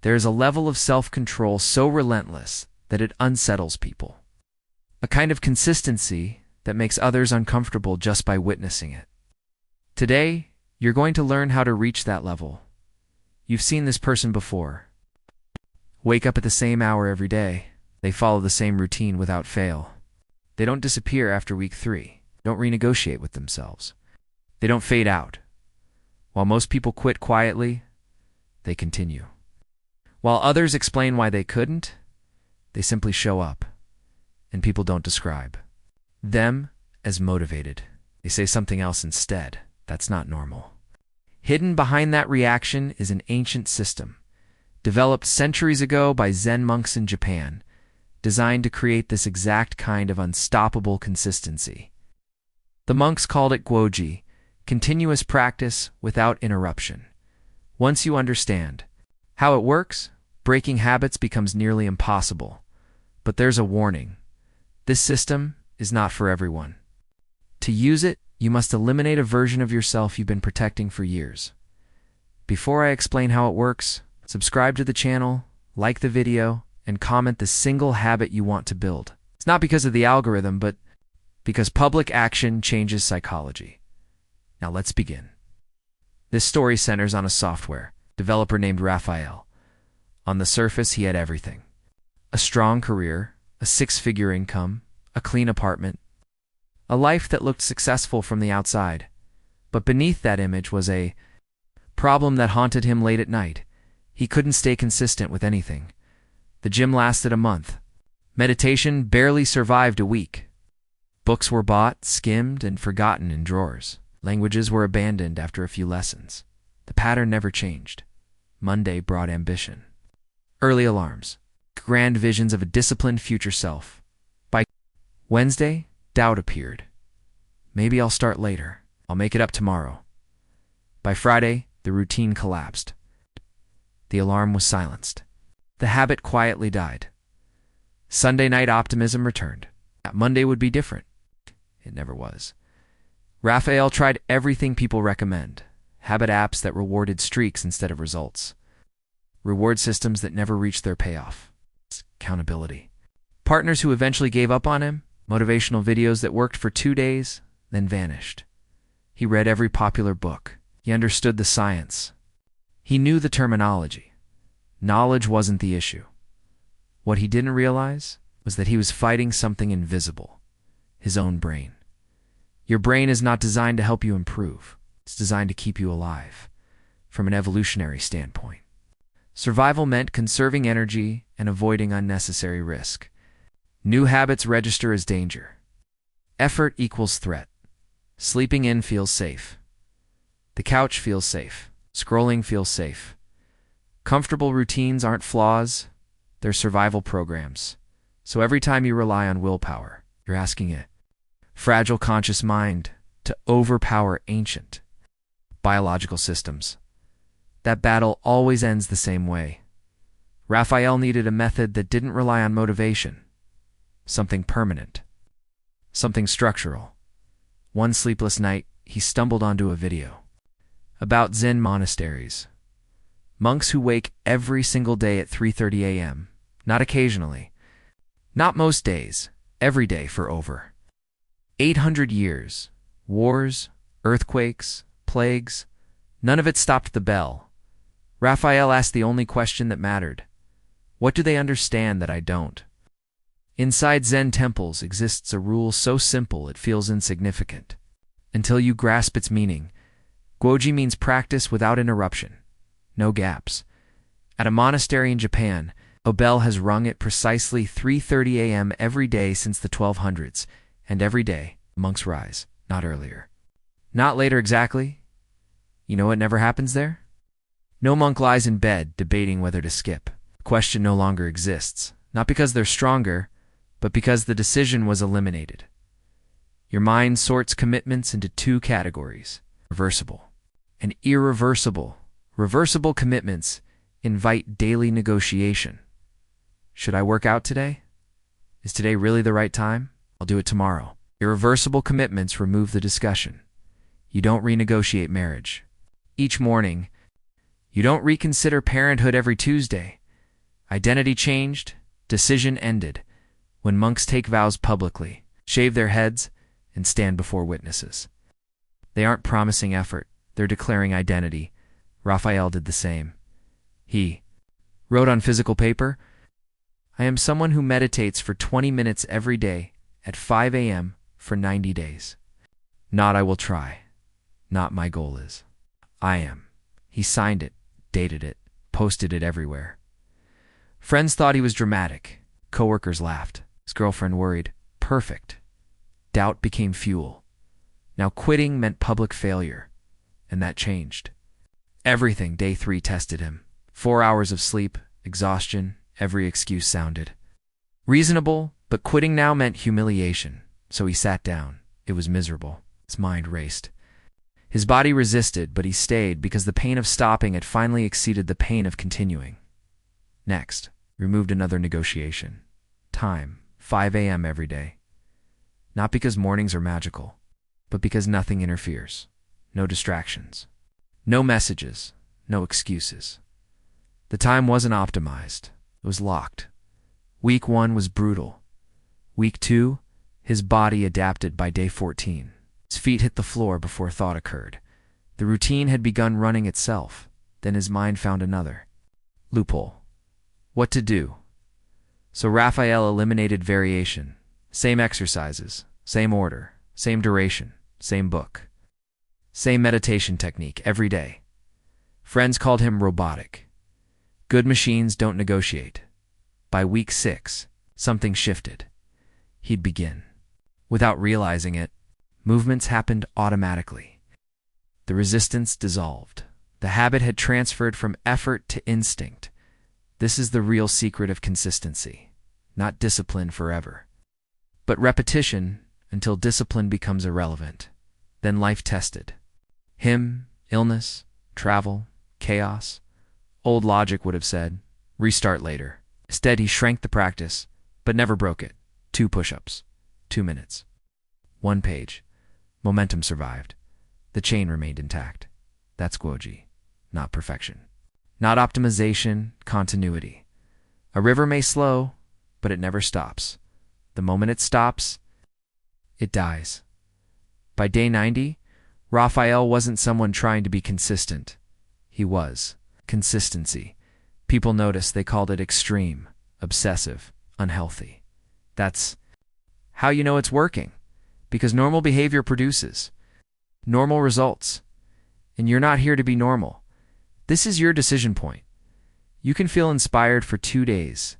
There is a level of self-control so relentless that it unsettles people. A kind of consistency that makes others uncomfortable just by witnessing it. Today, you're going to learn how to reach that level. You've seen this person before. Wake up at the same hour every day. They follow the same routine without fail. They don't disappear after week 3. Don't renegotiate with themselves. They don't fade out. While most people quit quietly, they continue. While others explain why they couldn't, they simply show up, and people don't describe them as motivated. They say something else instead. That's not normal. Hidden behind that reaction is an ancient system, developed centuries ago by Zen monks in Japan, designed to create this exact kind of unstoppable consistency. The monks called it Guoji, continuous practice without interruption. Once you understand how it works, breaking habits becomes nearly impossible. But there's a warning. This system is not for everyone. To use it, you must eliminate a version of yourself you've been protecting for years. Before I explain how it works, subscribe to the channel, like the video, and comment the single habit you want to build. It's not because of the algorithm, but because public action changes psychology. Now let's begin. This story centers on a software developer named Raphael. On the surface, he had everything. A strong career, a 6-figure income, a clean apartment, a life that looked successful from the outside. But beneath that image was a problem that haunted him late at night. He couldn't stay consistent with anything. The gym lasted a month. Meditation barely survived a week. Books were bought, skimmed, and forgotten in drawers. Languages were abandoned after a few lessons. The pattern never changed. Monday brought ambition. Early alarms. Grand visions of a disciplined future self. By Wednesday, doubt appeared. Maybe I'll start later. I'll make it up tomorrow. By Friday, the routine collapsed. The alarm was silenced. The habit quietly died. Sunday night optimism returned. That Monday would be different. It never was. Raphael tried everything people recommend. Habit apps that rewarded streaks instead of results. Reward systems that never reached their payoff. Accountability. Partners who eventually gave up on him. Motivational videos that worked for 2 days, then vanished. He read every popular book. He understood the science. He knew the terminology. Knowledge wasn't the issue. What he didn't realize was that he was fighting something invisible. His own brain. Your brain is not designed to help you improve. It's designed to keep you alive, from an evolutionary standpoint. Survival meant conserving energy and avoiding unnecessary risk. New habits register as danger. Effort equals threat. Sleeping in feels safe. The couch feels safe. Scrolling feels safe. Comfortable routines aren't flaws, they're survival programs. So every time you rely on willpower, you're asking a fragile conscious mind to overpower ancient biological systems. That battle always ends the same way. Raphael needed a method that didn't rely on motivation. Something permanent. Something structural. One sleepless night, he stumbled onto a video about Zen monasteries. Monks who wake every single day at 3:30 a.m., not occasionally. Not most days, every day for over 800 years. Wars, earthquakes, plagues, none of it stopped the bell. Raphael asked the only question that mattered. What do they understand that I don't? Inside Zen temples exists a rule so simple it feels insignificant. Until you grasp its meaning. Guoji means practice without interruption. No gaps. At a monastery in Japan, a bell has rung at precisely 3:30 a.m. every day since the 1200s, and every day, monks rise, not earlier. Not later exactly. You know what never happens there? No monk lies in bed debating whether to skip. The question no longer exists, not because they're stronger, but because the decision was eliminated. Your mind sorts commitments into 2 categories, reversible and irreversible. Reversible commitments invite daily negotiation. Should I work out today? Is today really the right time? I'll do it tomorrow. Irreversible commitments remove the discussion. You don't renegotiate marriage. Each morning, You don't reconsider parenthood every Tuesday. Identity changed, decision ended, when monks take vows publicly, shave their heads, and stand before witnesses. They aren't promising effort, they're declaring identity. Raphael did the same. He wrote on physical paper, "I am someone who meditates for 20 minutes every day at 5 a.m. for 90 days. Not I will try. Not my goal is. I am." He signed it, dated it, posted it everywhere. Friends thought he was dramatic. Coworkers laughed. His girlfriend worried. Perfect. Doubt became fuel. Now quitting meant public failure, and that changed. Everything day 3 tested him. 4 hours of sleep, exhaustion, every excuse sounded reasonable, but quitting now meant humiliation. So he sat down. It was miserable. His mind raced. His body resisted, but he stayed because the pain of stopping had finally exceeded the pain of continuing. Next, removed another negotiation. Time, 5 a.m. every day. Not because mornings are magical, but because nothing interferes. No distractions. No messages. No excuses. The time wasn't optimized. It was locked. Week 1 was brutal. Week 2, his body adapted by day 14. His feet hit the floor before thought occurred. The routine had begun running itself. Then his mind found another loophole. What to do? So Raphael eliminated variation. Same exercises, same order, same duration, same book. Same meditation technique every day. Friends called him robotic. Good machines don't negotiate. By week 6, something shifted. He'd begin. Without realizing it, movements happened automatically. The resistance dissolved. The habit had transferred from effort to instinct. This is the real secret of consistency. Not discipline forever, but repetition until discipline becomes irrelevant. Then life tested. Him, illness, travel, chaos. Old logic would have said, restart later. Instead, he shrank the practice, but never broke it. 2 push-ups, 2 minutes, 1 page. Momentum survived. The chain remained intact. That's Guoji, not perfection. Not optimization, continuity. A river may slow, but it never stops. The moment it stops, it dies. By day 90, Raphael wasn't someone trying to be consistent. He was. Consistency. People noticed. They called it extreme, obsessive, unhealthy. That's how you know it's working. Because normal behavior produces normal results. And you're not here to be normal. This is your decision point. You can feel inspired for 2 days.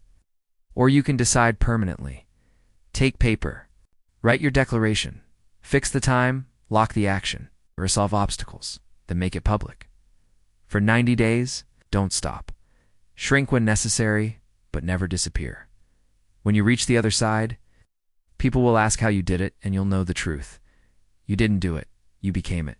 Or you can decide permanently. Take paper. Write your declaration. Fix the time, lock the action. Resolve obstacles. Then make it public. For 90 days, don't stop. Shrink when necessary, but never disappear. When you reach the other side, people will ask how you did it, and you'll know the truth. You didn't do it. You became it.